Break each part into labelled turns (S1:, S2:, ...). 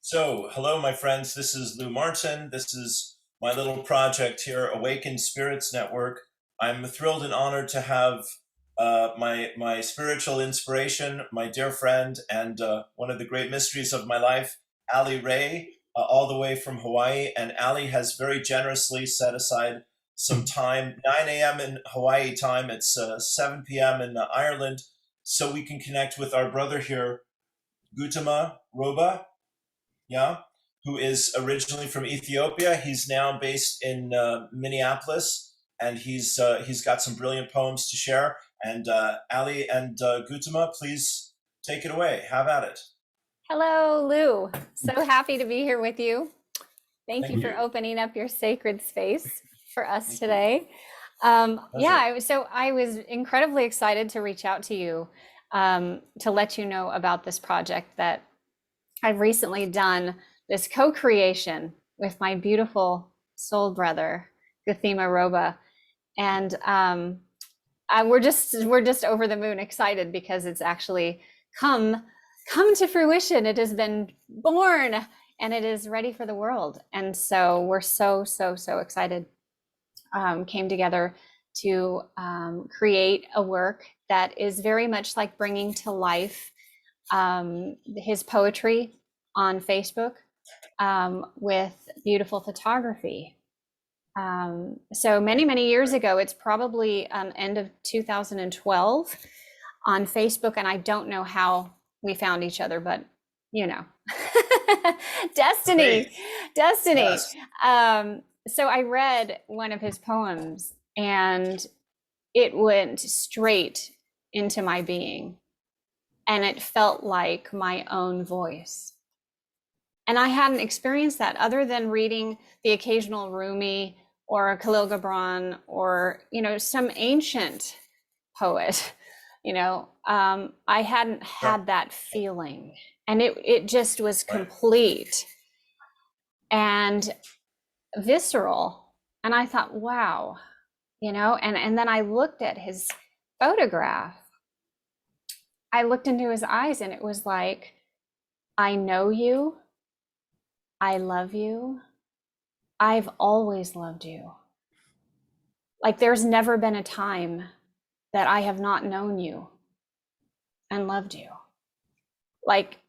S1: So, hello, my friends. This is Lou Martin. This is my little project here, Awakened Spirits Network. I'm thrilled and honored to have my spiritual inspiration, my dear friend, and one of the great mysteries of my life, Raye, all the way from Hawaii. And Ali has very generously set aside some time, 9 a.m. in Hawaii time. It's 7 p.m. in Ireland, so we can connect with our brother here, Guthema Roba, yeah, who is originally from Ethiopia. He's now based in Minneapolis, and he's got some brilliant poems to share. And Ali and Guttama, please take it away. Have at it.
S2: Hello, Lou. So happy to be here with you. Thank you
S1: Thank
S2: for
S1: you.
S2: opening up your sacred space for us
S1: Thank you.
S2: today.
S1: Pleasure.
S2: So I was incredibly excited to reach out to you to let you know about this project that I've recently done, this co-creation with my beautiful soul brother, Guthema Roba. And we're just over the moon excited because it's actually come to fruition. It has been born and it is ready for the world. And so we're so excited. Came together to create a work that is very much like bringing to life his poetry on Facebook with beautiful photography. So many years ago, it's probably end of 2012 on Facebook, and I don't know how we found each other, but you know, destiny. Yes. So I read one of his poems and it went straight into my being, and it felt like my own voice. And I hadn't experienced that other than reading the occasional Rumi or Khalil Gibran or, some ancient poet, I hadn't had that feeling, and it just was complete and visceral. And I thought, wow, and then I looked at his photograph. I looked into his eyes and it was like, I know you. I love you. I've always loved you. Like there's never been a time that I have not known you and loved you. Like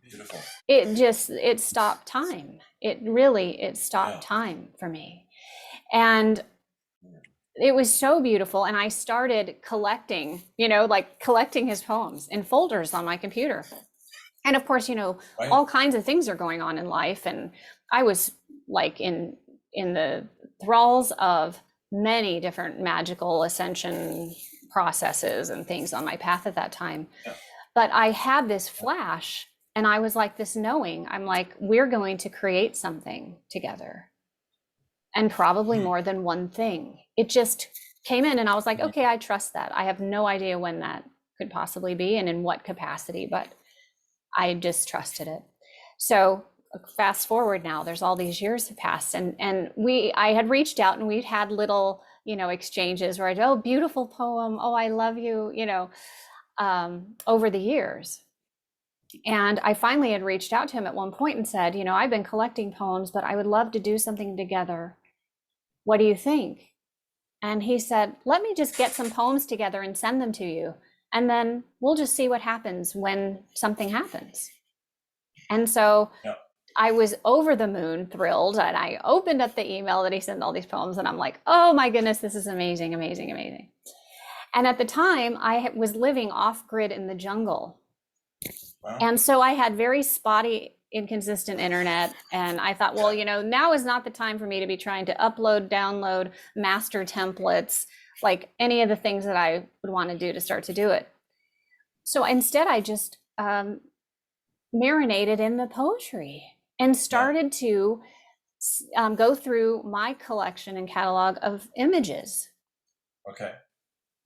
S1: Beautiful.
S2: It stopped time. It stopped time for me. And it was so beautiful. And I started collecting, collecting his poems in folders on my computer. And of course, all kinds of things are going on in life. And I was like in the thralls of many different magical ascension processes and things on my path at that time. But I had this flash and I was like this knowing, I'm like, we're going to create something together, and probably more than one thing. It just came in and I was like, okay, I trust that. I have no idea when that could possibly be and in what capacity, but I just trusted it. So fast forward now, there's all these years have passed, and I had reached out and we'd had little, exchanges where oh, beautiful poem. Oh, I love you, over the years. And I finally had reached out to him at one point and said, I've been collecting poems, but I would love to do something together. What do you think? And he said, let me just get some poems together and send them to you. And then we'll just see what happens when something happens. And so I was over the moon thrilled, and I opened up the email that he sent all these poems, and I'm like, oh my goodness, this is amazing. And at the time, I was living off grid in the jungle. Wow. And so I had very spotty, inconsistent internet. And I thought, well, now is not the time for me to be trying to upload, download, master templates, like any of the things that I would want to do to start to do it. So instead, I just marinated in the poetry and started to go through my collection and catalog of images.
S1: Okay.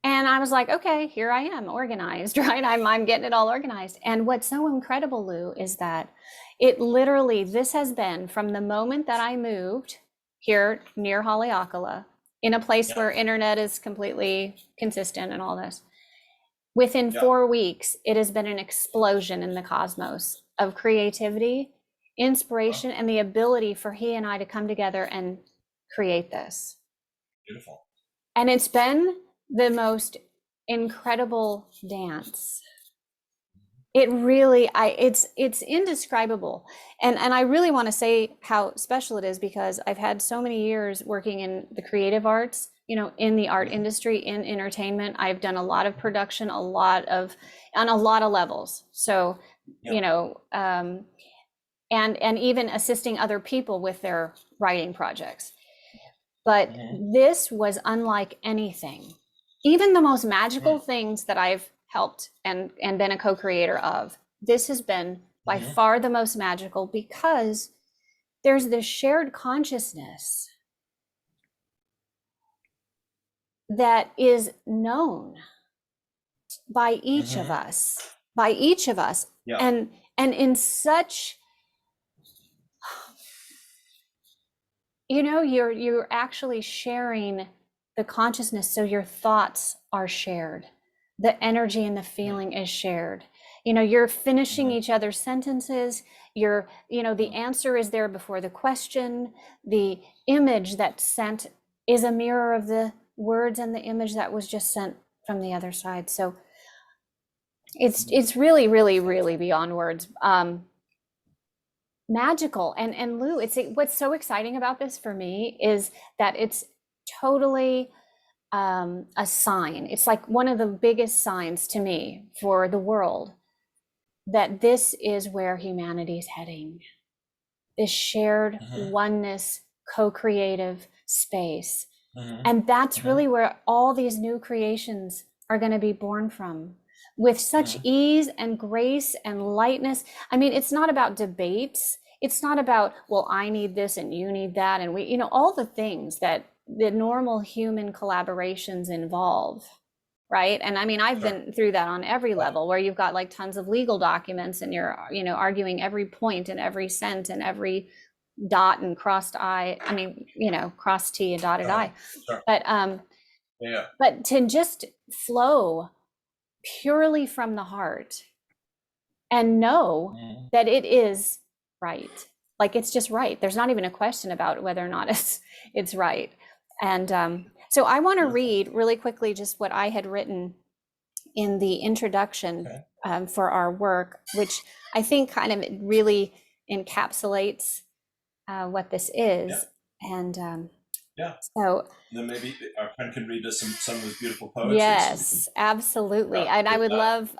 S2: And I was like, okay, here I am, organized, right? I'm getting it all organized. And what's so incredible, Lou, is that it literally, this has been from the moment that I moved here near Haleakala, in a place where internet is completely consistent and all this. Within 4 weeks, it has been an explosion in the cosmos of creativity, inspiration, and the ability for he and I to come together and create this.
S1: Beautiful.
S2: And it's been the most incredible dance. It really, it's indescribable. And I really want to say how special it is, because I've had so many years working in the creative arts, you know, in the art industry, in entertainment. I've done a lot of production, on a lot of levels. So, you know, and even assisting other people with their writing projects. But this was unlike anything. Even the most magical things that I've helped and been a co-creator of, this has been by far the most magical, because there's this shared consciousness that is known by each of us, and in such, you know, you're actually sharing the consciousness, so your thoughts are shared, the energy and the feeling is shared. You know, you're finishing each other's sentences, you know, the answer is there before the question, the image that's sent is a mirror of the words and the image that was just sent from the other side. So it's really, really, really beyond words. Magical. And Lou, what's so exciting about this for me is that it's totally a sign. It's like one of the biggest signs to me for the world that this is where humanity's heading. This shared oneness, co-creative space. And that's really where all these new creations are going to be born from, with such ease and grace and lightness. I mean, it's not about debates. It's not about, well, I need this and you need that. And we, you know, all the things that the normal human collaborations involve, right? And I mean, I've been through that on every level, where you've got like tons of legal documents and you're, you know, arguing every point and every cent and every dot and crossed I. I mean, you know, crossed T and dotted I. But to just flow purely from the heart and know that it is right. Like, it's just right. There's not even a question about whether or not it's right. And so I want to read really quickly just what I had written in the introduction for our work, which I think kind of really encapsulates what this is. And so
S1: then maybe our friend can read us some of his beautiful poetry.
S2: Yes, absolutely. And I would love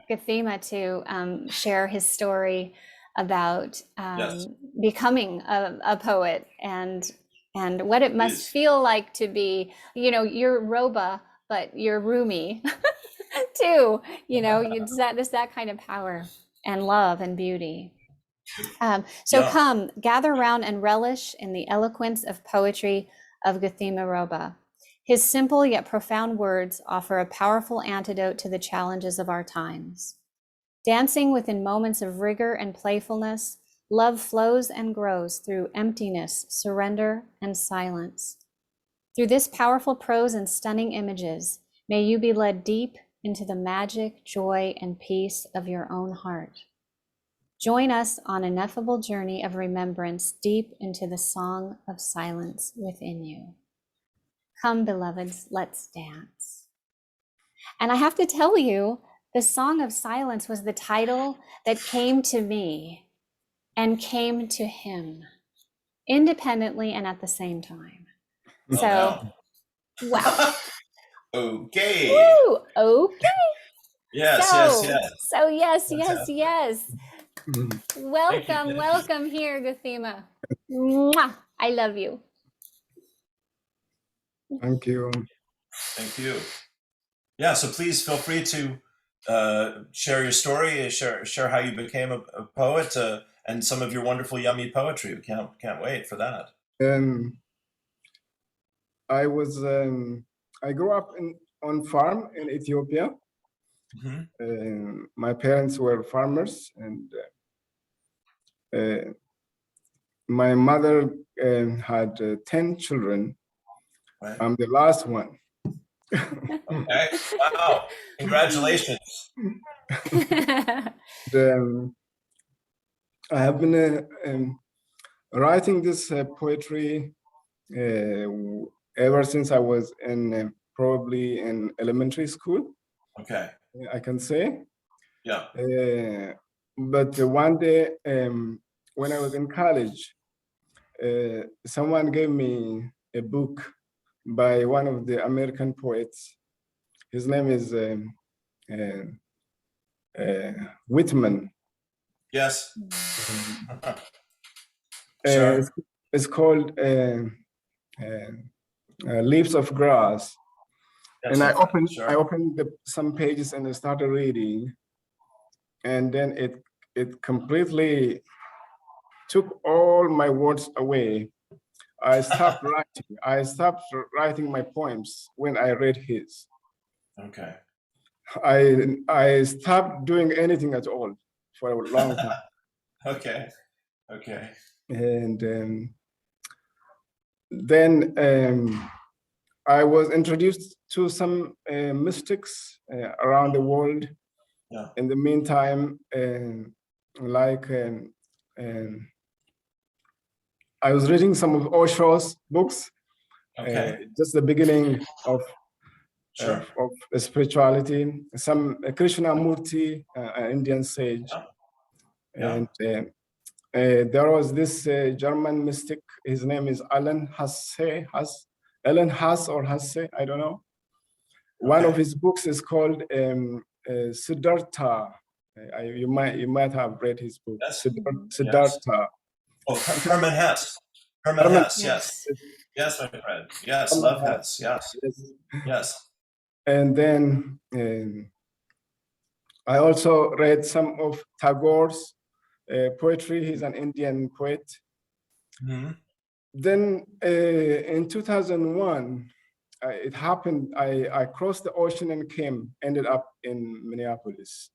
S2: Gethima to share his story about becoming a poet and what it must feel like to be, you know, you're Roba, but you're Rumi too. You know, it's that kind of power and love and beauty. Come, gather round and relish in the eloquence of poetry of Guthema Roba. His simple yet profound words offer a powerful antidote to the challenges of our times. Dancing within moments of rigor and playfulness, love flows and grows through emptiness, surrender, and silence. Through this powerful prose and stunning images, may you be led deep into the magic, joy, and peace of your own heart. Join us on an ineffable journey of remembrance deep into the song of silence within you. Come, beloveds, let's dance. And I have to tell you, the Song of Silence was the title that came to me and came to him independently and at the same time. Wow.
S1: Okay.
S2: Woo, okay.
S1: Yes.
S2: So yes. Welcome here, Gethima. Mwah. I love you.
S3: Thank you.
S1: Thank you. Yeah, so please feel free to share your story, share how you became a poet, and some of your wonderful, yummy poetry. We can't wait for that.
S3: I grew up on farm in Ethiopia. My parents were farmers, and my mother had 10 children.
S1: Right.
S3: I'm the last one.
S1: Okay. Wow. Congratulations.
S3: I have been writing this poetry ever since I was in probably in elementary school,
S1: Okay.
S3: I can say.
S1: Yeah.
S3: But one day when I was in college, someone gave me a book by one of the American poets. His name is Whitman.
S1: Yes.
S3: Uh,
S1: Sure.
S3: it's called Leaves of Grass.
S1: Yes,
S3: And I
S1: sure.
S3: opened some pages and I started reading, and then it completely took all my words away. I stopped writing. I stopped writing my poems when I read his.
S1: Okay.
S3: I stopped doing anything at all for a long time.
S1: Okay. Okay.
S3: And then I was introduced to some mystics around the world.
S1: Yeah.
S3: In the meantime, like I was reading some of Osho's books,
S1: Okay.
S3: just the beginning of
S1: Sure.
S3: spirituality. Some Krishnamurti, an Indian sage,
S1: Yeah.
S3: and there was this German mystic. His name is Alan Hass or Hasse, I don't know. One of his books is called Siddhartha. You might have read his book,
S1: Yes.
S3: Siddhartha.
S1: Oh, Herman Hesse. Herman Hesse. Yes.
S2: Yes.
S1: Yes, my friend. Yes. Love Hesse. Yes.
S3: Yes.
S1: Yes.
S3: And then I also read some of Tagore's poetry. He's an Indian poet.
S1: Mm-hmm.
S3: Then in 2001, it happened, I crossed the ocean and ended up in Minneapolis.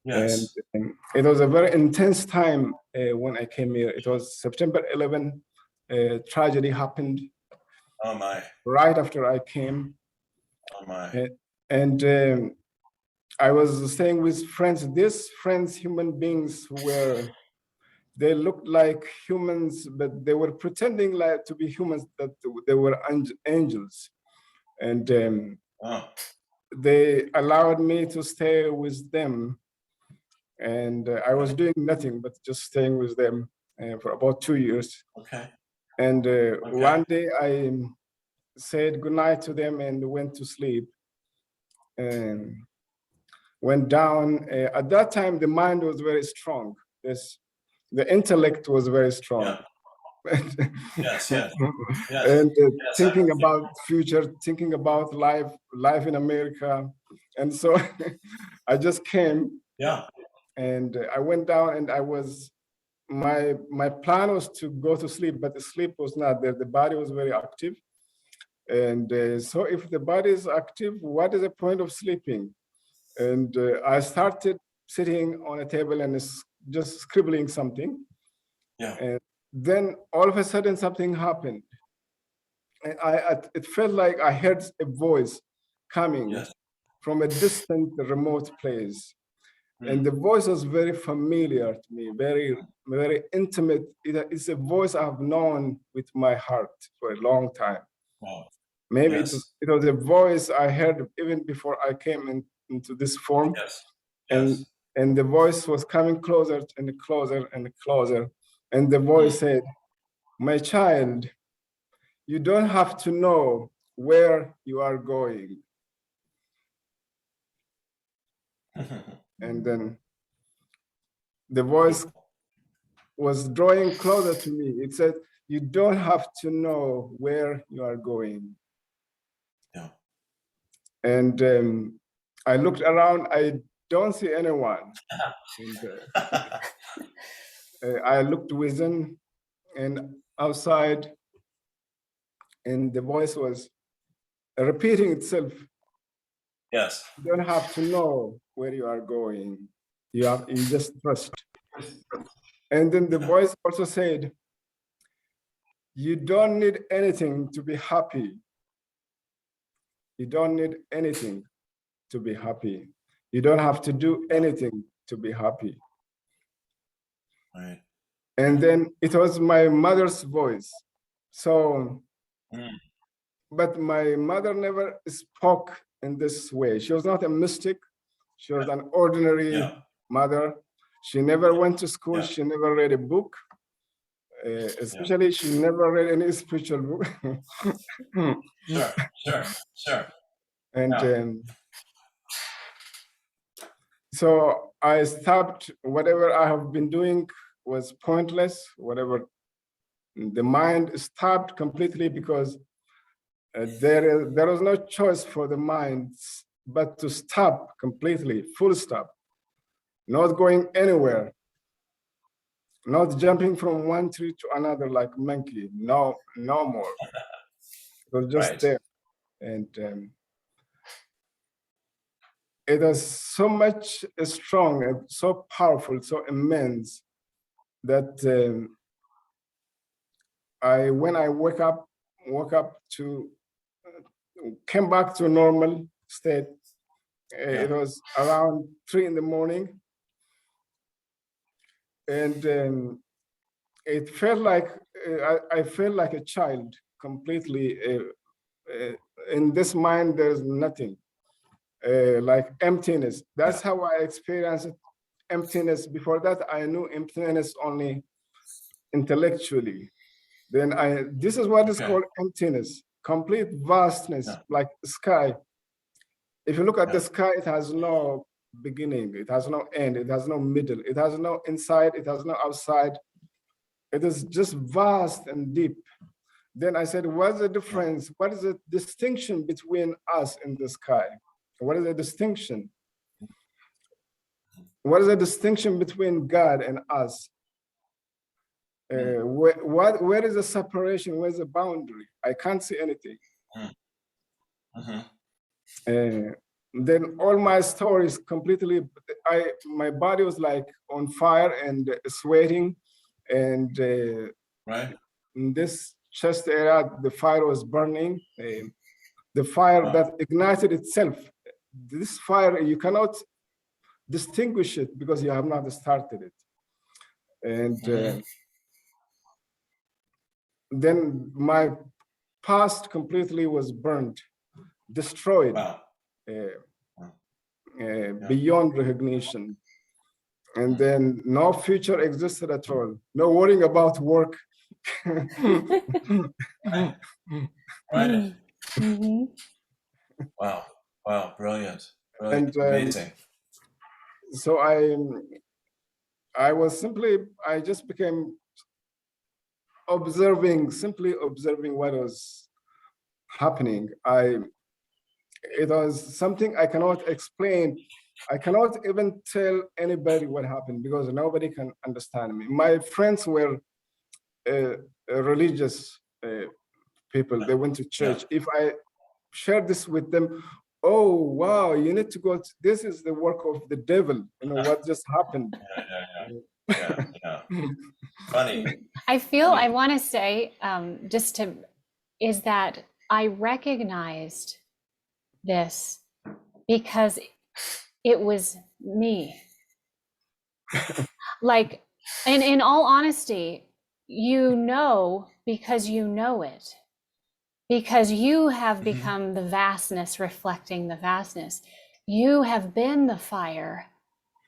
S1: Yes.
S3: And it was a very intense time when I came here. It was September 11, tragedy happened
S1: Oh my.
S3: right after I came.
S1: Oh my.
S3: And I was staying with friends, human beings who they looked like humans, but they were pretending like to be humans, that they were angels. And
S1: Oh.
S3: they allowed me to stay with them. And I was doing nothing but just staying with them for about 2 years.
S1: Okay.
S3: And one day I said goodnight to them and went to sleep. And went down. At that time, the mind was very strong. The intellect was very strong.
S1: Yeah. Yes. Yes. Yes.
S3: And
S1: Yes.
S3: thinking about future, thinking about life in America. And so I just came.
S1: Yeah.
S3: And I went down, and my plan was to go to sleep, but the sleep was not there. The body was very active. And so if the body is active, what is the point of sleeping? And I started sitting on a table and just scribbling something.
S1: Yeah.
S3: And then all of a sudden something happened. And it felt like I heard a voice coming from a distant, remote place. And the voice was very familiar to me, very, very intimate. It's a voice I've known with my heart for a long time.
S1: Wow.
S3: Maybe it was a voice I heard even before I came into this form.
S1: Yes.
S3: And the voice was coming closer and closer and closer. And the voice said, "My child, you don't have to know where you are going." And then the voice was drawing closer to me. It said, "You don't have to know where you are going."
S1: Yeah.
S3: And I looked around, I don't see anyone. And I looked within and outside, and the voice was repeating itself.
S1: Yes.
S3: You don't have to know where you are going. You just trust. And then the voice also said, "You don't need anything to be happy. You don't need anything to be happy. You don't have to do anything to be happy."
S1: Right.
S3: And then it was my mother's voice. So, but my mother never spoke in this way. She was not a mystic. She was an ordinary mother. She never went to school. She never read a book. Especially, she never read any spiritual book.
S1: Sure.
S3: And so I stopped. Whatever I have been doing was pointless. Whatever, the mind stopped completely, because there was no choice for the mind but to stop completely, full stop, not going anywhere, not jumping from one tree to another like a monkey. No more. It was just there. And it was so much strong and so powerful, so immense, that when I woke up to, came back to a normal state. It was around 3 in the morning. And it felt like, I felt like a child completely. In this mind, there's nothing, like emptiness. That's how I experienced emptiness. Before that, I knew emptiness only intellectually. Then this is what is called emptiness, complete vastness, like sky. If you look at the sky, it has no beginning, it has no end, it has no middle, it has no inside, it has no outside. It is just vast and deep. Then I said, what's the difference? What is the distinction between us in the sky? What is the distinction? What is the distinction between God and us? Where is the separation? Where's the boundary? I can't see anything. Then all my stories completely, my body was like on fire and sweating, and in this chest area, the fire was burning. The fire that ignited itself. This fire, you cannot distinguish it because you have not started it. And then my past completely was burned, destroyed, beyond recognition. And then no future existed at all. No worrying about work.
S1: Wow, brilliant.
S3: And
S1: amazing.
S3: So I just became simply observing what was happening. It was something I cannot explain. I cannot even tell anybody what happened, because nobody can understand me. My friends were religious people. They went to church. If I shared this with them, oh, wow, you need to go. This is the work of the devil. You know what just happened.
S1: Funny.
S2: I want to say, is that I recognized this because it was me. Like, and in all honesty, you know, because you know it, because you have become the vastness reflecting the vastness. You have been the fire,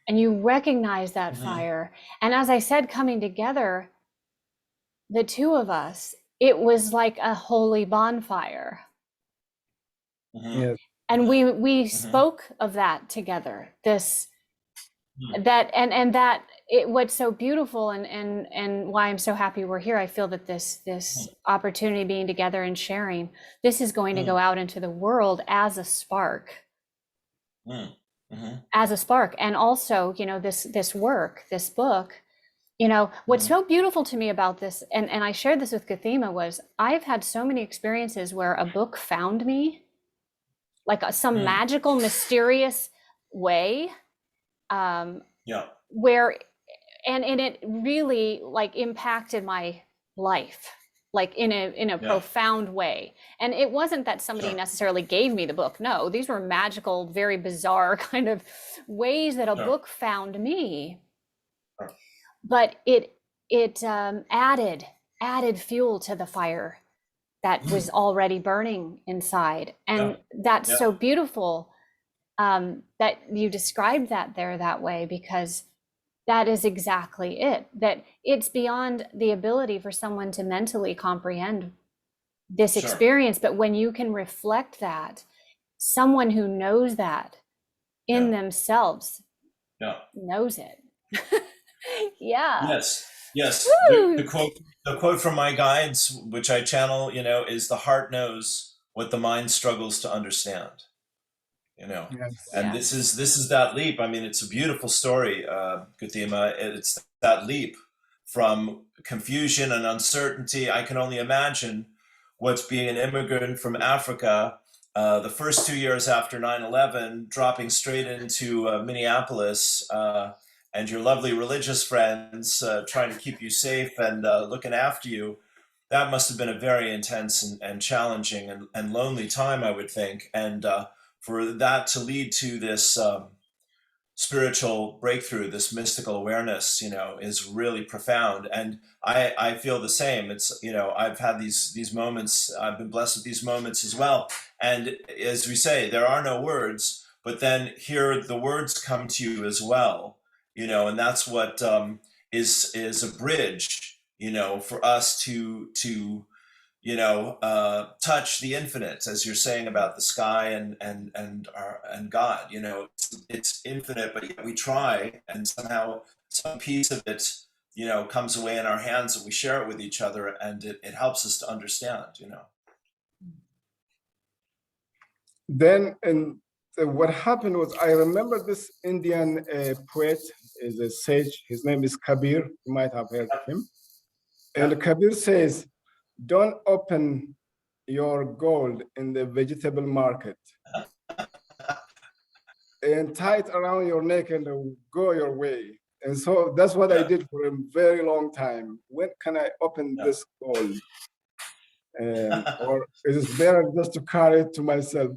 S2: and you recognize that fire. And as I said, coming together, the two of us, it was like a holy bonfire.
S3: Yes.
S2: And we spoke of that together. What's so beautiful and why I'm so happy we're here. I feel that this opportunity, being together and sharing, this is going to go out into the world as a spark. As a spark. And also, you know, this work, this book, you know, what's so beautiful to me about this, and I shared this with Gethima, was I've had so many experiences where a book found me, like some magical, mysterious way, where, and it really like impacted my life, like in a profound way. And it wasn't that somebody necessarily gave me the book. No, these were magical, very bizarre kind of ways that a book found me. but it added fuel to the fire that was already burning inside. And that's so beautiful that you described that there that way, because that is exactly it, that it's beyond the ability for someone to mentally comprehend this experience. But when you can reflect that, someone who knows that in themselves knows it.
S1: Yes. The quote from my guides, which I channel, is the heart knows what the mind struggles to understand.
S3: Yes.
S1: And this is that leap. I mean, it's a beautiful story, Guthema. It's that leap from confusion and uncertainty. I can only imagine what's being an immigrant from Africa, the first 2 years after 9/11, dropping straight into Minneapolis, and your lovely religious friends trying to keep you safe and looking after you. That must have been a very intense and challenging and lonely time, I would think. And for that to lead to this spiritual breakthrough, this mystical awareness, is really profound. And I feel the same. It's, I've had these moments, I've been blessed with these moments as well. And as we say, there are no words, but then here the words come to you as well, and that's what is a bridge, for us to touch the infinite, as you're saying about the sky and God. It's infinite, but yet we try, and somehow some piece of it, comes away in our hands, and we share it with each other, and it helps us to understand.
S3: Then, and what happened was, I remember this Indian poet, is a sage. His name is Kabir. You might have heard of him. And Kabir says, "Don't open your gold in the vegetable market, and tie it around your neck and go your way." And so that's what I did for a very long time. When can I open this gold? Or is it better just to carry it to myself?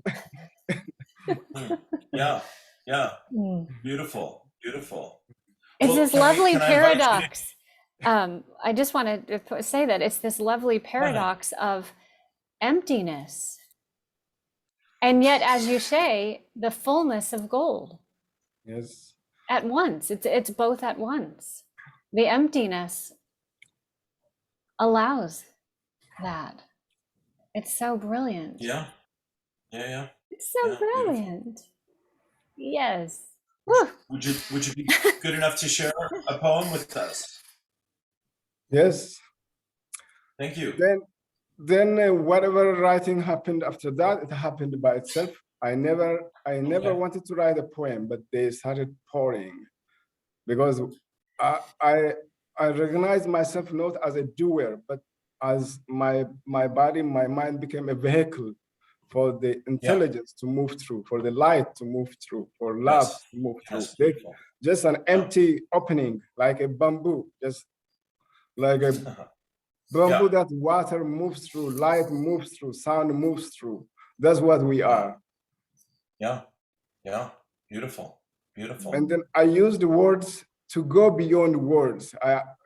S1: Beautiful.
S2: It's this lovely paradox. I just wanted to say that it's this lovely paradox of emptiness, and yet, as you say, the fullness of gold.
S3: Yes.
S2: At once, it's both at once. The emptiness allows that. It's so brilliant.
S1: Yeah.
S2: It's so brilliant. Beautiful. Yes.
S1: Would you be good enough to share a poem with us?
S3: Yes.
S1: Thank you.
S3: Then whatever writing happened after that, it happened by itself. I never wanted to write a poem, but they started pouring, because I recognized myself not as a doer, but as my body, my mind became a vehicle for the intelligence to move through, for the light to move through, for love to move through. Just an empty opening, like a bamboo, just like a bamboo that water moves through, light moves through, sound moves through. That's what we are.
S1: Yeah. Beautiful.
S3: And then I use the words to go beyond words.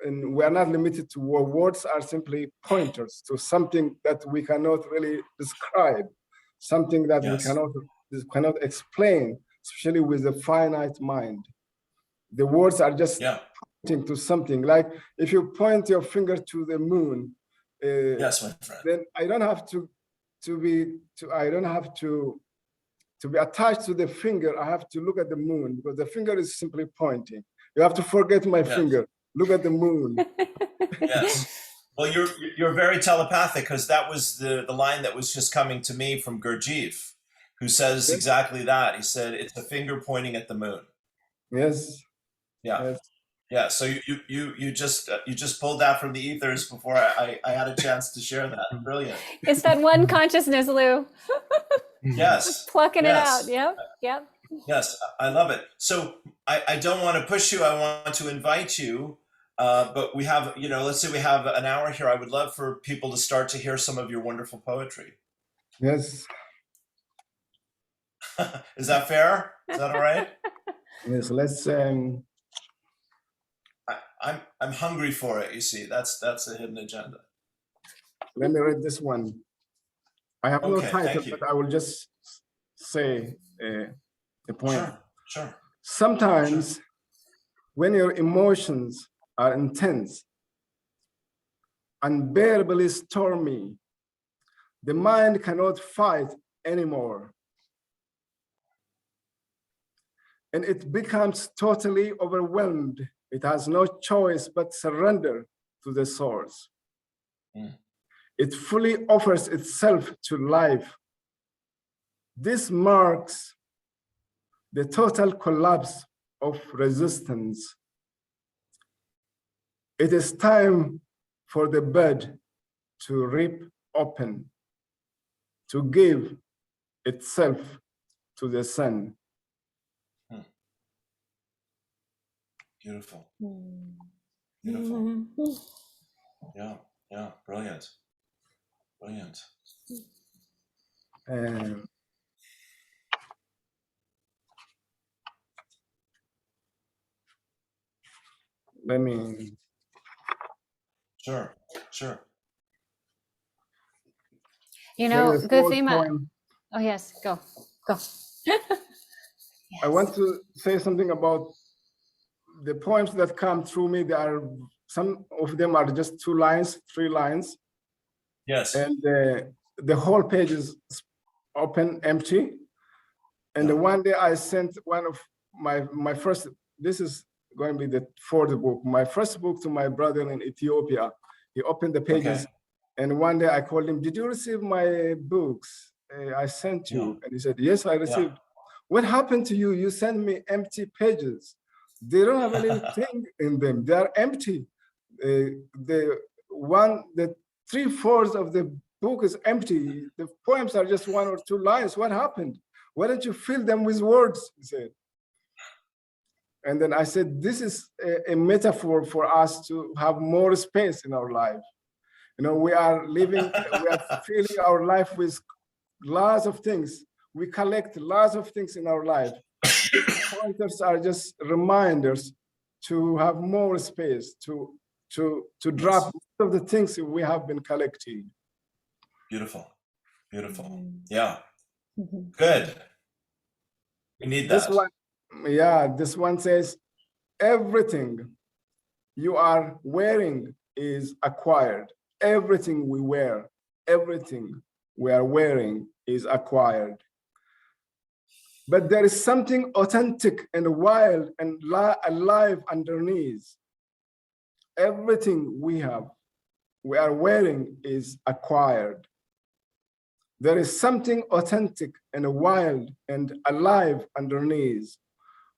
S3: And we are not limited to words. Words are simply pointers to something that we cannot really describe, something that we cannot explain, especially with a finite mind. The words are just pointing to something. Like if you point your finger to the moon,
S1: yes, my friend.
S3: Then I don't have to be attached to the finger. I have to look at the moon, because the finger is simply pointing. You have to forget my finger. Look at the moon.
S1: Yes. Well, you're very telepathic, because that was the line that was just coming to me from Gurdjieff, who says exactly that. He said, "It's a finger pointing at the moon."
S3: Yes.
S1: Yeah. So you just pulled that from the ethers before I had a chance to share that. Brilliant.
S2: It's that one consciousness, Lou.
S1: Yes.
S2: Plucking it out. Yep.
S1: Yes, I love it. So I don't want to push you. I want to invite you. But we have, let's say we have an hour here. I would love for people to start to hear some of your wonderful poetry.
S3: Yes.
S1: Is that fair? Is that all right?
S3: Yes, let's
S1: I'm hungry for it. You see, that's the hidden agenda.
S3: Let me read this one. I have no
S1: Okay,
S3: title,
S1: thank you.
S3: but I will just say the point.
S1: Sure.
S3: Sometimes when your emotions are intense, unbearably stormy, the mind cannot fight anymore. And it becomes totally overwhelmed. It has no choice but surrender to the source. It fully offers itself to life. This marks the total collapse of resistance. It is time for the bud to rip open, to give itself to the sun.
S1: Beautiful. Beautiful. Yeah, brilliant.
S3: Let me.
S1: Sure.
S2: You know, Guthema. Oh yes, go. Yes.
S3: I want to say something about the poems that come through me. There are some of them are just 2 lines, 3 lines.
S1: Yes.
S3: And the whole page is open, empty. And the one day I sent one of my first, this is going to be the 4th book, my first book to my brother in Ethiopia. He opened the pages, and one day I called him, "Did you receive my books I sent you?" And he said, "Yes, I received." "What happened to you? You sent me empty pages. They don't have anything in them. They are empty. The 3/4 of the book is empty. The poems are just 1 or 2 lines. What happened? Why don't you fill them with words?" He said. And then I said, this is a metaphor for us to have more space in our life. You know, we are filling our life with lots of things. We collect lots of things in our life. These pointers are just reminders to have more space, to drop most of the things that we have been collecting.
S1: Beautiful. Yeah. Good. We need that.
S3: This one says, everything you are wearing is acquired. Everything we wear, everything we are wearing is acquired. But there is something authentic and wild and alive underneath. Everything we are wearing is acquired. There is something authentic and wild and alive underneath.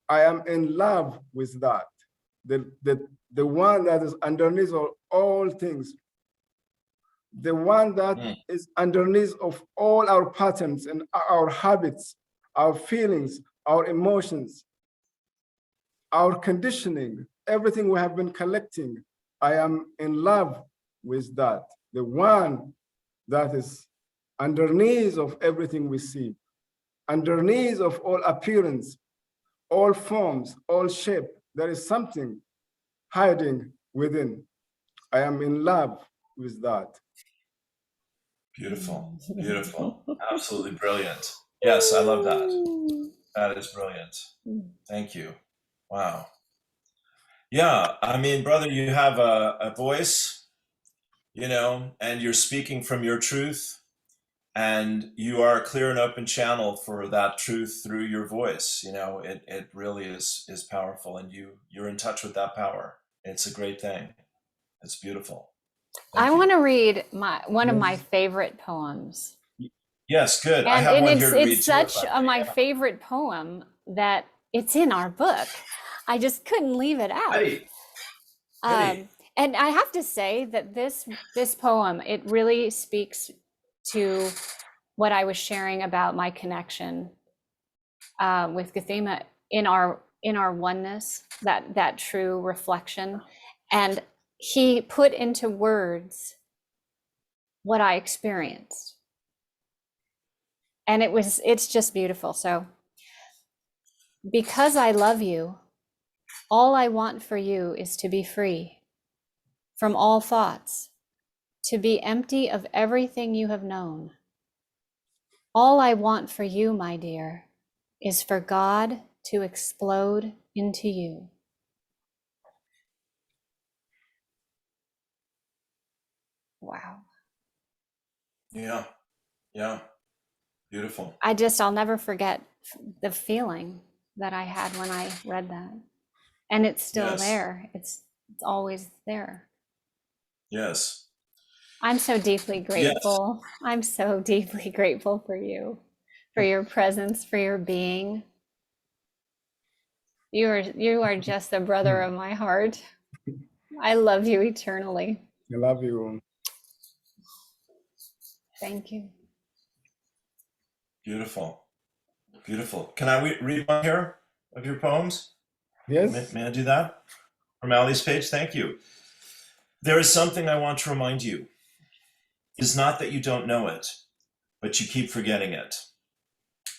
S3: I am in love with that. The one that is underneath of all things. The one that is underneath of all our patterns and our habits, our feelings, our emotions, our conditioning, everything we have been collecting. I am in love with that. The one that is underneath of everything we see, underneath of all appearance, all forms, all shape, there is something hiding within. I am in love with that.
S1: Beautiful. Absolutely brilliant. Yes, I love that. That is brilliant. Thank you. Wow. Yeah, I mean, brother, you have a voice, you know, and you're speaking from your truth, and you are a clear and open channel for that truth through your voice. You know, it really is powerful, and you're in touch with that power. It's a great thing. It's beautiful.
S2: I want to read one of my favorite poems.
S1: Yes, good. I have one here to read too.
S2: It's such my favorite poem that it's in our book. I just couldn't leave it out. And I have to say that this poem, it really speaks to what I was sharing about my connection with Gethima in our oneness, that true reflection. And he put into words what I experienced. And it's just beautiful. So, because I love you, All I want for you is to be free from all thoughts, to be empty of everything you have known. All I want for you, my dear, is for God to explode into you. Wow.
S1: Yeah. Yeah. Beautiful.
S2: I'll never forget the feeling that I had when I read that. And it's still there. It's always there.
S1: Yes.
S2: I'm so deeply grateful.
S1: Yes.
S2: I'm so deeply grateful for you, for your presence, for your being. You are just the brother of my heart. I love you eternally.
S3: I love you.
S2: Thank you.
S1: Beautiful. Beautiful. Can I read one here of your poems?
S3: Yes.
S1: May I do that? From Ali's page? Thank you. There is something I want to remind you. It is not that you don't know it, but you keep forgetting it.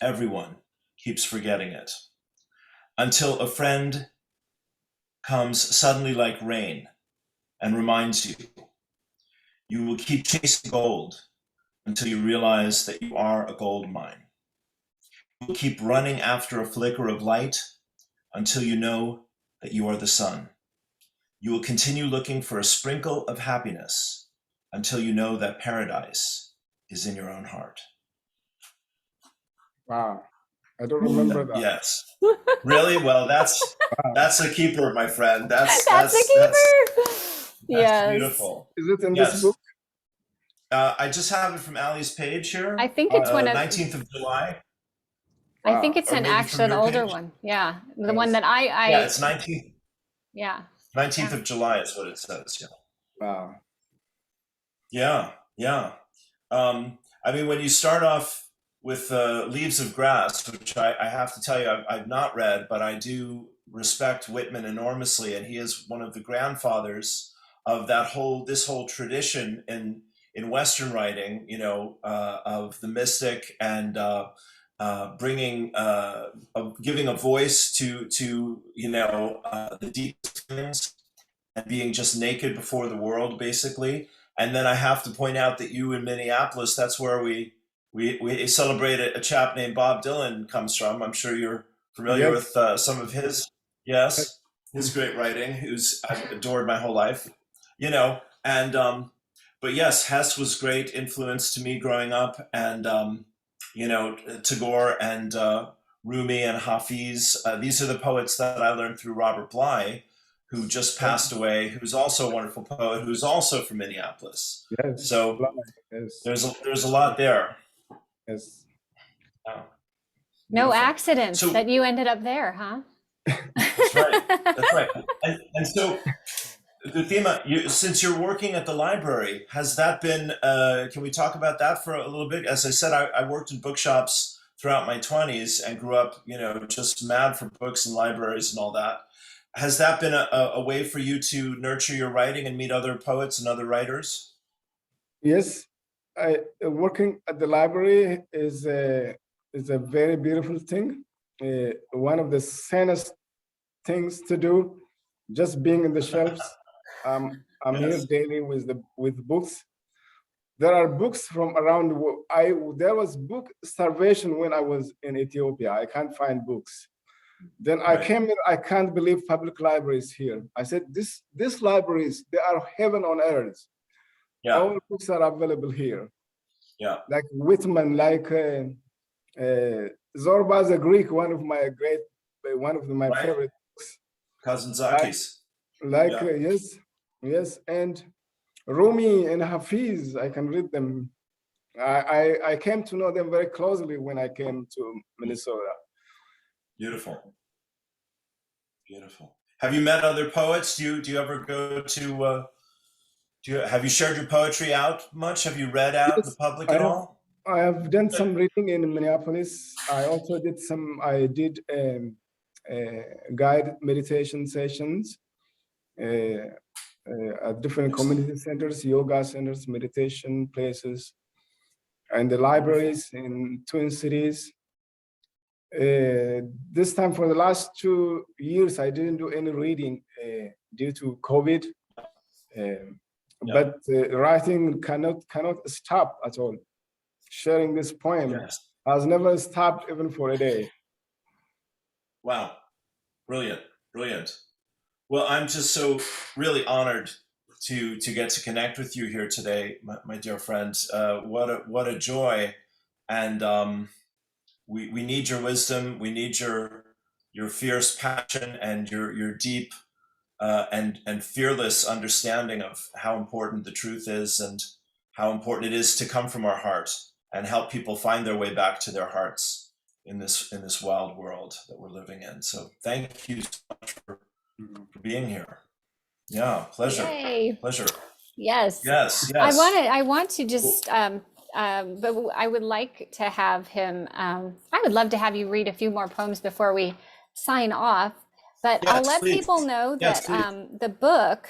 S1: Everyone keeps forgetting it. Until a friend comes suddenly like rain and reminds you. You will keep chasing gold until you realize that you are a gold mine. You will keep running after a flicker of light until you know that you are the sun. You will continue looking for a sprinkle of happiness until you know that paradise is in your own heart.
S3: Wow. I don't remember that.
S1: Yes. Really? Well, that's a keeper, my friend. That's
S2: a keeper. Yes.
S1: Beautiful.
S3: Is it in this book?
S1: I just have it from Ali's page here.
S2: I think it's one of
S1: 19th of July.
S2: I think it's an older one. Yeah. The one that I
S1: yeah, it's 19th.
S2: Yeah.
S1: 19th of July is what it says. Yeah.
S3: Wow.
S1: Yeah. Yeah. I mean, when you start off with Leaves of Grass, which I have to tell you, I've not read, but I do respect Whitman enormously, and he is one of the grandfathers of this whole tradition in Western writing, you know, of the mystic and giving a voice to you know the deepest things and being just naked before the world, basically. And then I have to point out that you in Minneapolis, that's where we celebrate a chap named Bob Dylan comes from. I'm sure you're familiar with some of his, his great writing, who's I've adored my whole life, you know. And but yes, Hess was great influence to me growing up, and you know, Tagore and Rumi and Hafiz. These are the poets that I learned through Robert Bly, who just passed away, who's also a wonderful poet, who's also from Minneapolis.
S3: Yes.
S1: So
S3: yes.
S1: there's a lot there.
S3: Yes.
S1: Wow.
S2: No accident that you ended up there, huh?
S1: That's right. That's right. And so, Gethima, since you're working at the library, has that been, can we talk about that for a little bit? As I said, I worked in bookshops throughout my 20s and grew up, you know, just mad for books and libraries and all that. Has that been a way for you to nurture your writing and meet other poets and other writers?
S3: Yes, working at the library is a very beautiful thing. One of the sanest things to do, just being in the shelves. I'm here daily with books. There are books from around the world. There was book starvation when I was in Ethiopia. I can't find books. Then I came in, I can't believe public libraries here. I said, these libraries, they are heaven on earth.
S1: Yeah.
S3: All books are available here.
S1: Yeah.
S3: Like Whitman, like Zorba the Greek, one of my favorite books.
S1: Kazantzakis.
S3: Yes. And Rumi and Hafiz, I can read them. I came to know them very closely when I came to Minnesota.
S1: Beautiful. Beautiful. Have you met other poets? Do you ever go to, have you shared your poetry out much? Have you read out in the public at all?
S3: I have done some reading in Minneapolis. I also did guided meditation sessions at different community centers, yoga centers, meditation places, and the libraries in Twin Cities. This time for the last 2 years, I didn't do any reading due to COVID. But writing cannot stop at all. Sharing this poem has never stopped even for a day.
S1: Wow, brilliant, brilliant. Well, I'm just so really honored to get to connect with you here today, my dear friends. What a joy, and we need your wisdom. We need your fierce passion and your deep and fearless understanding of how important the truth is and how important it is to come from our heart and help people find their way back to their hearts in this wild world that we're living in. So thank you so much for being here. Yeah, pleasure.
S2: Yay.
S1: Pleasure.
S2: Yes.
S1: Yes.
S2: I want to just but I would like to have him I would love to have you read a few more poems before we sign off, but
S1: Yes,
S2: I'll let
S1: please.
S2: people know that the book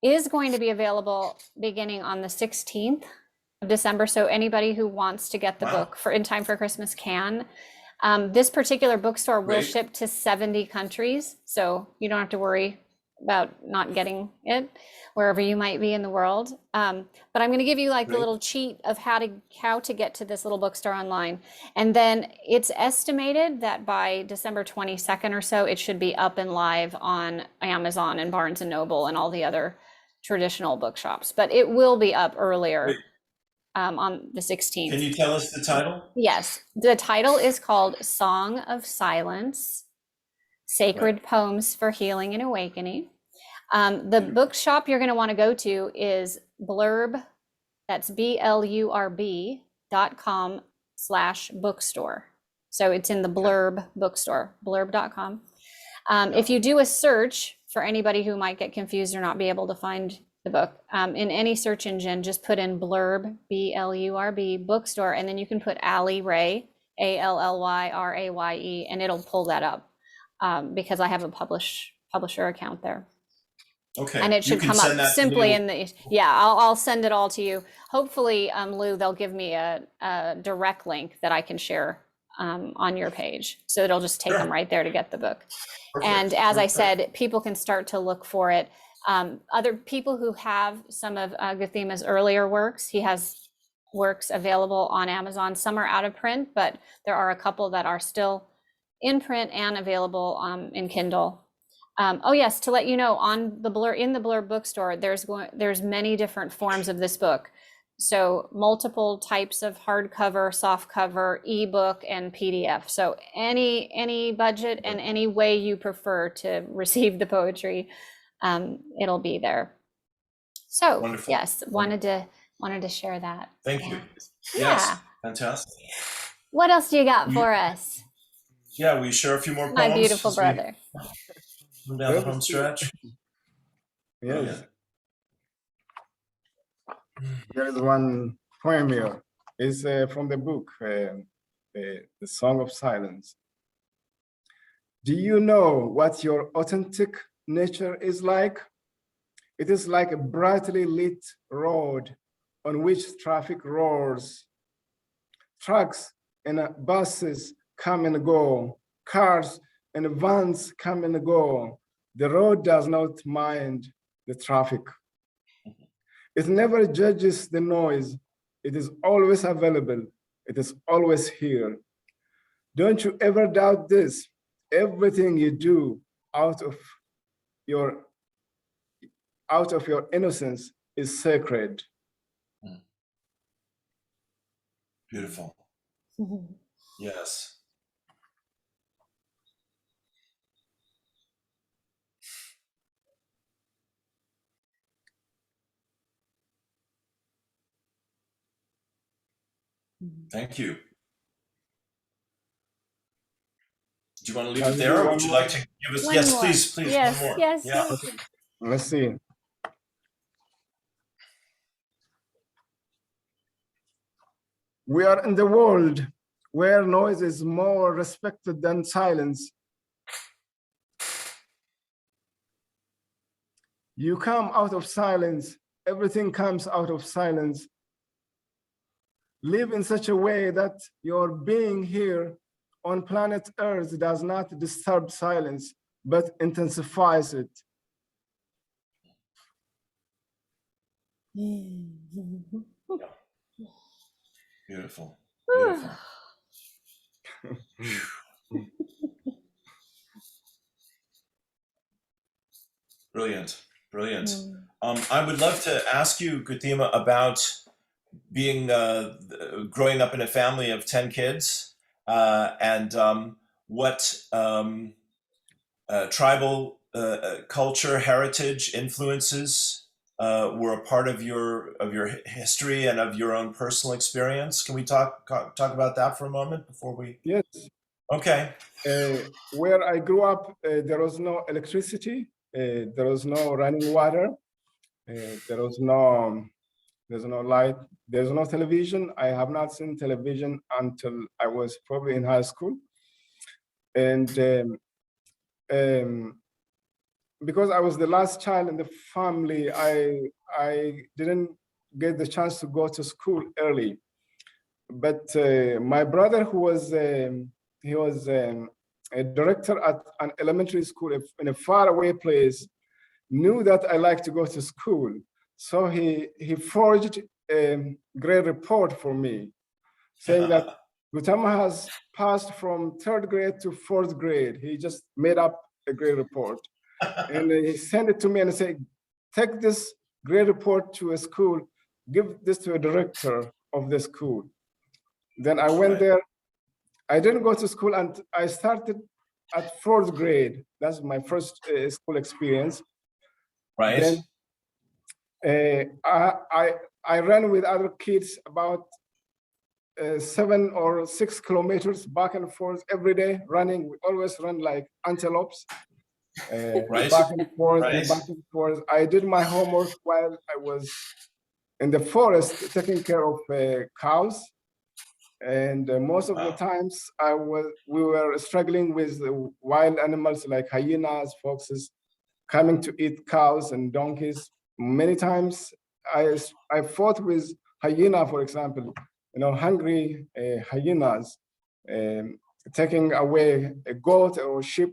S2: is going to be available beginning on the 16th of December. So anybody who wants to get the book for in time for Christmas can. This particular bookstore will ship to 70 countries, so you don't have to worry about not getting it wherever you might be in the world. But I'm going to give you like the little cheat of how to get to this little bookstore online. And then it's estimated that by December 22nd or so, it should be up and live on Amazon and Barnes and Noble and all the other traditional bookshops. But it will be up earlier on the 16th.
S1: Can you tell us the title?
S2: Yes. The title is called Song of Silence, Sacred Poems for Healing and Awakening. The bookshop you're going to want to go to is Blurb, that's blurb.com/bookstore. So it's in the Blurb bookstore, blurb.com. If you do a search for anybody who might get confused or not be able to find the book, in any search engine, just put in Blurb, BLURB, bookstore, and then you can put Allie Raye, ALLYRAYE, and it'll pull that up. Because I have a publisher account there.
S1: Okay.
S2: And it should come up simply in the, I'll send it all to you. Hopefully, Lou, they'll give me a direct link that I can share on your page. So it'll just take them right there to get the book. Perfect. And as I said, people can start to look for it. Other people who have some of Gethima's earlier works, he has works available on Amazon. Some are out of print, but there are a couple that are still in print and available in Kindle. Oh yes, to let you know, on the in the Blur bookstore, there's many different forms of this book. So multiple types of hardcover, softcover, ebook, and PDF. So any budget and any way you prefer to receive the poetry, it'll be there. So wonderful. Yes, wanted to share that.
S1: Thank you. Yes, fantastic.
S2: What else do you got for us?
S1: Yeah, we share a few more poems.
S2: My beautiful brother.
S1: Come down the home stretch.
S3: Yes. There is one poem here. It's from the book, The Song of Silence. Do you know what your authentic nature is like? It is like a brightly lit road on which traffic roars. Trucks and buses come and go. Cars and vans come and go. The road does not mind the traffic. It never judges the noise. It is always available. It is always here. Don't you ever doubt this. Everything you do out of your innocence is sacred.
S1: Beautiful. Yes. Thank you. Do you want to leave it there, or would you like to give us? Yes, more. Please,
S2: yes,
S1: one more.
S2: Yes,
S1: yeah.
S3: Okay. Let's see. We are in the world where noise is more respected than silence. You come out of silence, everything comes out of silence. Live in such a way that your being here on planet Earth does not disturb silence, but intensifies it.
S1: Beautiful. Beautiful. Brilliant. Brilliant. I would love to ask you, Guthema, about being growing up in a family of 10 kids and what tribal culture, heritage, influences were a part of your history and of your own personal experience. Can we talk about that for a moment before we?
S3: Yes.
S1: Okay.
S3: Where I grew up, there was no electricity, there was no running water, there's no light, there's no television. I have not seen television until I was probably in high school. And because I was the last child in the family, I didn't get the chance to go to school early. But my brother, who was he was a director at an elementary school in a faraway place, knew that I liked to go to school. So he forged a grade report for me, saying that Guthema has passed from 3rd grade to 4th grade. He just made up a grade report. And he sent it to me and said, take this grade report to a school, give this to a director of the school. Then I went there. I didn't go to school, and I started at 4th grade. That's my first school experience.
S1: Right.
S3: Then I ran with other kids about 7 or 6 kilometers back and forth every day, running. We always run like antelopes,
S1: Right.
S3: back and forth,
S1: Right.
S3: and back and forth. I did my homework while I was in the forest taking care of cows. And most of the times we were struggling with wild animals like hyenas, foxes, coming to eat cows and donkeys. Many times I fought with hyena, for example, hungry hyenas, taking away a goat or sheep.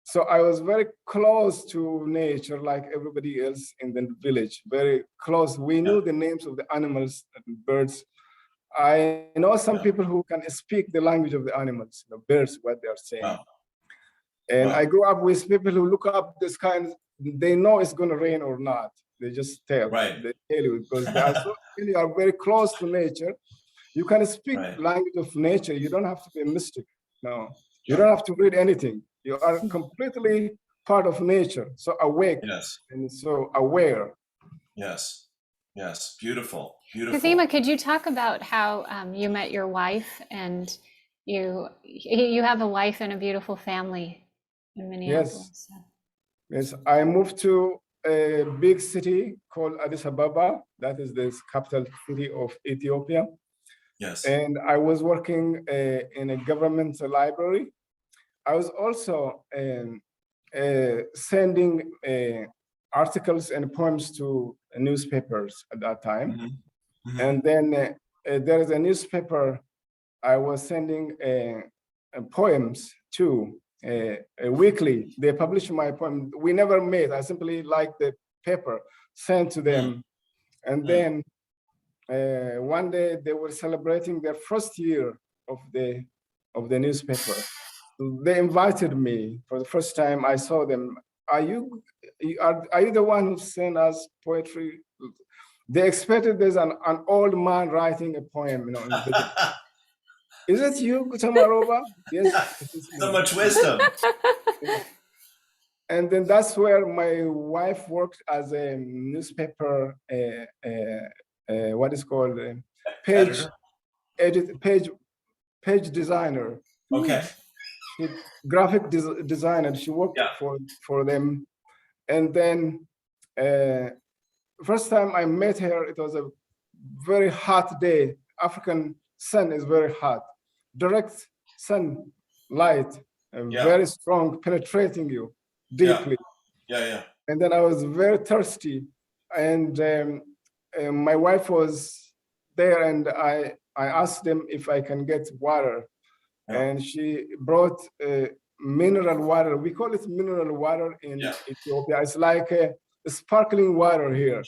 S3: So I was very close to nature, like everybody else in the village, very close. We knew the names of the animals and birds. I know some people who can speak the language of the animals, the birds, what they're saying.
S1: Wow.
S3: And
S1: Wow.
S3: I grew up with people who look up the sky and they know it's going to rain or not. They just tell.
S1: Right.
S3: They tell you because they are you are very close to nature. You can speak language of nature. You don't have to be a mystic. No, you don't have to read anything. You are completely part of nature. So awake and so aware.
S1: Yes. Yes. Beautiful. Beautiful.
S2: Gethima, could you talk about how you met your wife, and you have a wife and a beautiful family in Minneapolis?
S3: Yes. I moved to a big city called Addis Ababa. That is the capital city of Ethiopia.
S1: Yes.
S3: And I was working in a government library. I was also sending articles and poems to newspapers at that time. Mm-hmm. Mm-hmm. And then there is a newspaper I was sending poems to weekly. They published my poem. We never met. I simply liked the paper, sent to them. And then one day they were celebrating their 1st year of the newspaper. They invited me for the first time. I saw them. Are you the one who sent us poetry? They expected there's an old man writing a poem, Is it you, Guthema Roba? Yes.
S1: So much wisdom.
S3: And then that's where my wife worked as a newspaper, what is called page designer.
S1: Okay.
S3: Graphic designer. She worked for them. And then first time I met her, it was a very hot day. African sun is very hot. Direct sunlight, very strong, penetrating you deeply.
S1: Yeah.
S3: And then I was very thirsty. And my wife was there, and I asked them if I can get water. and she brought mineral water. We call it mineral water in Ethiopia. It's like a sparkling water here.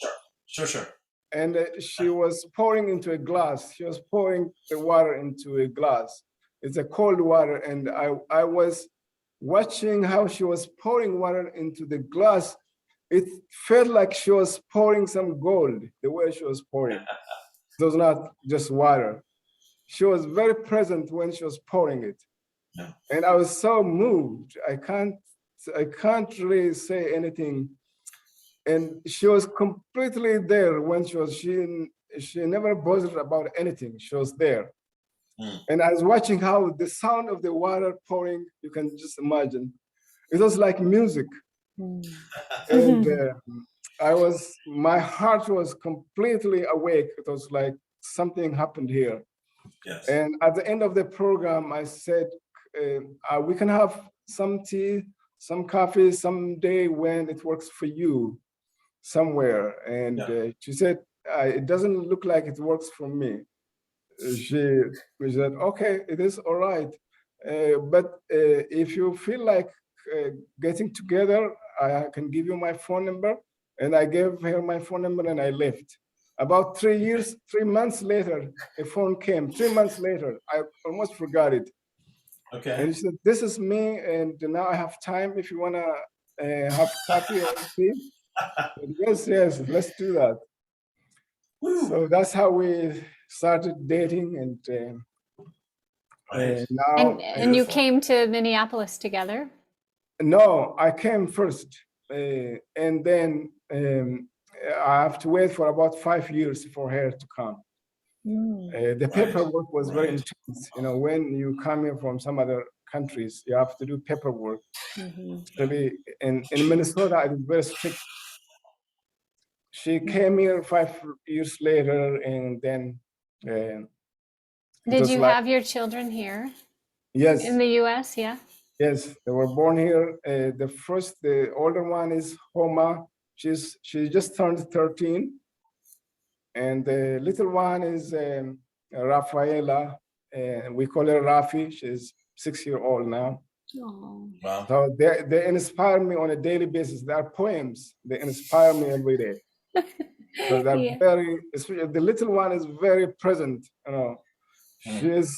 S1: Sure.
S3: And she was pouring into a glass. She was pouring the water into a glass. It's a cold water. And I was watching how she was pouring water into the glass. It felt like she was pouring some gold, the way she was pouring. It was not just water. She was very present when she was pouring it. And I was so moved. I can't really say anything. And she was completely there when she never bothered about anything. She was there. And I was watching how the sound of the water pouring, you can just imagine. It was like music. And my heart was completely awake. It was like something happened here.
S1: Yes.
S3: And at the end of the program, I said, we can have some tea, some coffee someday when it works for you somewhere. And she said, it doesn't look like it works for me. She said, okay, it is all right. But if you feel like getting together, I can give you my phone number. And I gave her my phone number and I left. About 3 months later, a phone came. 3 months later, I almost forgot it.
S1: Okay.
S3: And she said, this is me, and now I have time if you want to have coffee or tea. Yes, let's do that. So that's how we started dating, and now.
S2: And you came to Minneapolis together?
S3: No, I came first, and then I have to wait for about 5 years for her to come. The paperwork was very intense. You know, when you come here from some other countries, you have to do paperwork. Really, in Minnesota, it is very strict. She came here 5 years later, and then.
S2: Did you have your children here?
S3: Yes.
S2: In the U.S., yeah?
S3: Yes, they were born here. The older one is Homa. She just turned 13. And the little one is Rafaela. We call her Rafi. She's 6-year-old now.
S2: Oh.
S1: Wow.
S3: So they inspire me on a daily basis. They are poems. They inspire me every day. So they're very, especially the little one is very present. You know, she is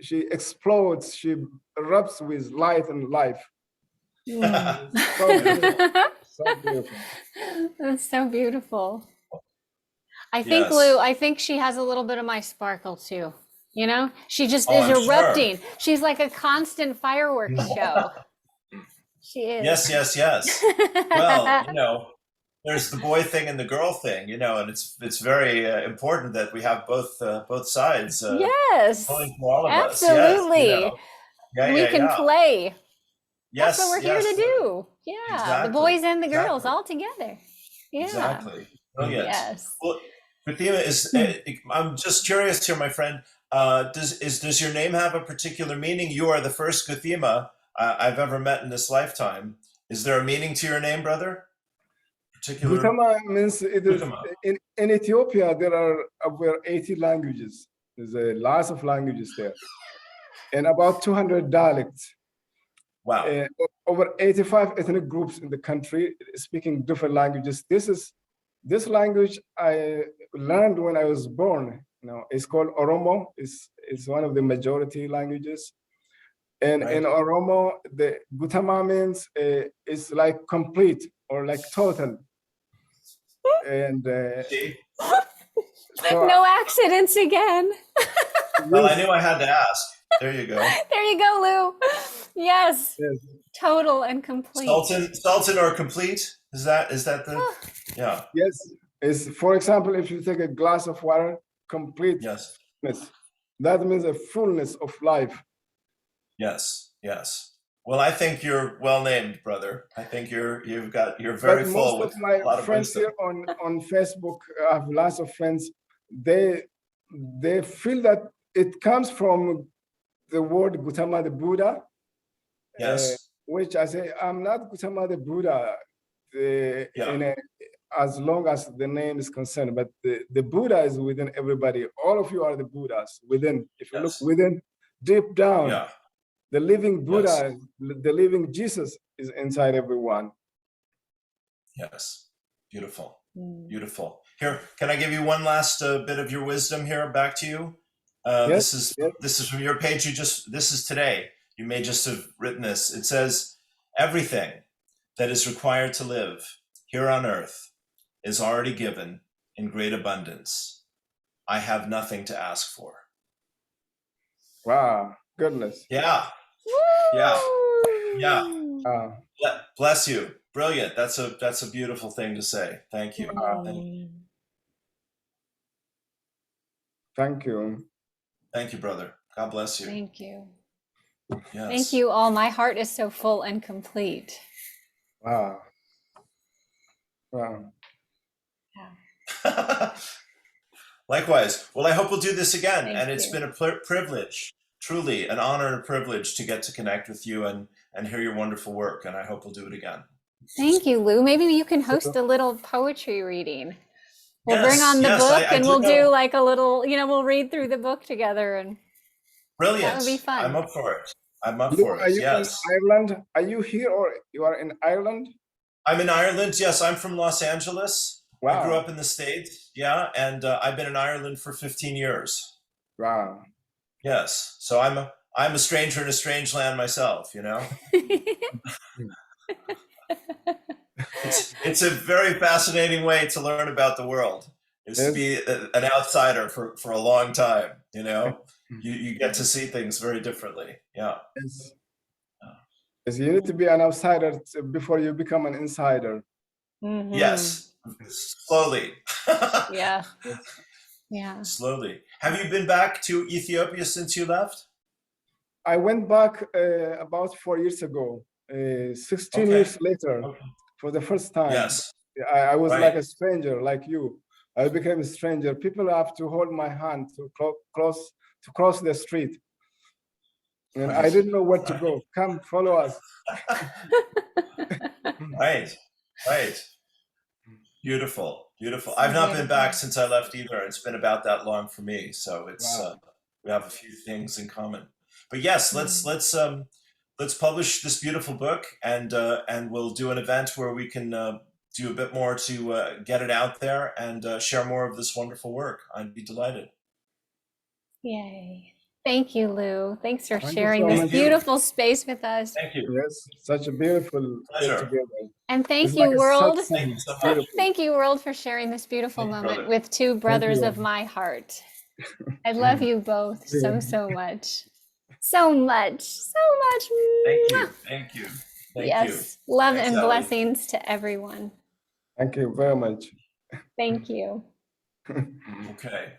S3: she explodes. She erupts with light and life. So beautiful. So beautiful.
S2: That's so beautiful. I think, Lou, I think she has a little bit of my sparkle too. You know, she just is erupting. Sure. She's like a constant fireworks show. She is.
S1: Yes. Well, you know, there's the boy thing and the girl thing, you know, and it's very important that we have both sides.
S2: Yes,
S1: for all of
S2: absolutely.
S1: Us. Yes,
S2: we can play.
S1: Yes,
S2: that's what we're here to do. Yeah, exactly. The boys and the girls all together. Yeah,
S1: exactly. Brilliant.
S2: Yes.
S1: Well, Gethima, I'm just curious here, my friend. Does your name have a particular meaning? You are the first Gethima I've ever met in this lifetime. Is there a meaning to your name, brother?
S3: Gethima means it is in Ethiopia. There are over 80 languages. There's lots of languages there, and about 200 dialects.
S1: Wow.
S3: Over 85 ethnic groups in the country speaking different languages. This language I learned when I was born. You know, it's called Oromo. It's one of the majority languages. And in Oromo, the Guthema means it's like complete or like total. And
S2: no accidents again.
S1: Well, I knew I had to ask. There you go.
S2: There you go, Lou. Yes. Total and complete.
S1: Sultan or complete? Is that the? Yeah.
S3: Yes. It's, for example, if you take a glass of water, complete.
S1: Yes.
S3: That means a fullness of life.
S1: Yes. Well, I think you're well named, brother. I think you're very full with a lot of
S3: friends
S1: wisdom.
S3: Here on Facebook, I have lots of friends. They feel that it comes from the word Guthema the Buddha.
S1: Yes.
S3: Which I say, I'm not Guthema the Buddha. as long as the name is concerned, but the Buddha is within everybody. All of you are the Buddhas within. If you look within, deep down, the living Buddha, the living Jesus is inside everyone.
S1: Yes, beautiful, beautiful. Here, can I give you one last bit of your wisdom here back to you? This is from your page. This is today. You may just have written this. It says, everything that is required to live here on earth is already given in great abundance. I have nothing to ask for.
S3: Wow, goodness.
S1: Yeah. Bless you. Brilliant. That's a beautiful thing to say. Thank you.
S3: Thank you.
S1: Thank you, brother. God bless you.
S2: Thank you.
S1: Yes.
S2: Thank you all. My heart is so full and complete.
S3: Wow. Wow.
S2: Yeah.
S1: Likewise. Well, I hope we'll do this again.
S2: Thank
S1: It's
S2: you.
S1: been a privilege, truly an honor and a privilege to get to connect with you and hear your wonderful work. And I hope we'll do it again.
S2: Thank you, Lou. Maybe you can host a little poetry reading. We'll bring on the book and we'll do like a little, we'll read through the book together. And
S1: brilliant.
S2: That would be fun.
S1: I'm up for it. I'm up for it.
S3: Are you
S1: Yes.
S3: in Ireland? Are you here or you are in Ireland?
S1: I'm in Ireland. Yes, I'm from Los Angeles.
S3: Wow.
S1: I grew up in the States. Yeah. And I've been in Ireland for 15 years.
S3: Wow.
S1: Yes. So I'm a stranger in a strange land myself, It's a very fascinating way to learn about the world, is to be an outsider for a long time, You get to see things very differently. Yeah.
S3: Yes, you need to be an outsider before you become an insider.
S2: Mm-hmm.
S1: Yes. Slowly.
S2: Yeah. Yeah.
S1: Slowly. Have you been back to Ethiopia since you left?
S3: I went back about 4 years ago, 16 years later, for the first time.
S1: Yes.
S3: I was like a stranger, like you. I became a stranger. People have to hold my hand to cross the street. And I didn't know where to go. Come, follow us.
S1: Right. Beautiful. I've not been back since I left either. It's been about that long for me. So it's we have a few things in common. But yes, let's publish this beautiful book, and we'll do an event where we can do a bit more to get it out there and share more of this wonderful work. I'd be delighted.
S2: Yay. Thank you, Lou. Thanks for sharing this beautiful space with us.
S1: Thank you.
S3: Yes, such a beautiful
S1: pleasure.
S3: Together.
S2: And thank you, world.
S1: Thank you so much.
S2: Thank you, world, for sharing this beautiful moment with two brothers of my heart. I love you both so much. So much.
S1: Thank you.
S2: Yes. Love and blessings to everyone.
S3: Thank you very much.
S2: Thank you.
S1: Okay.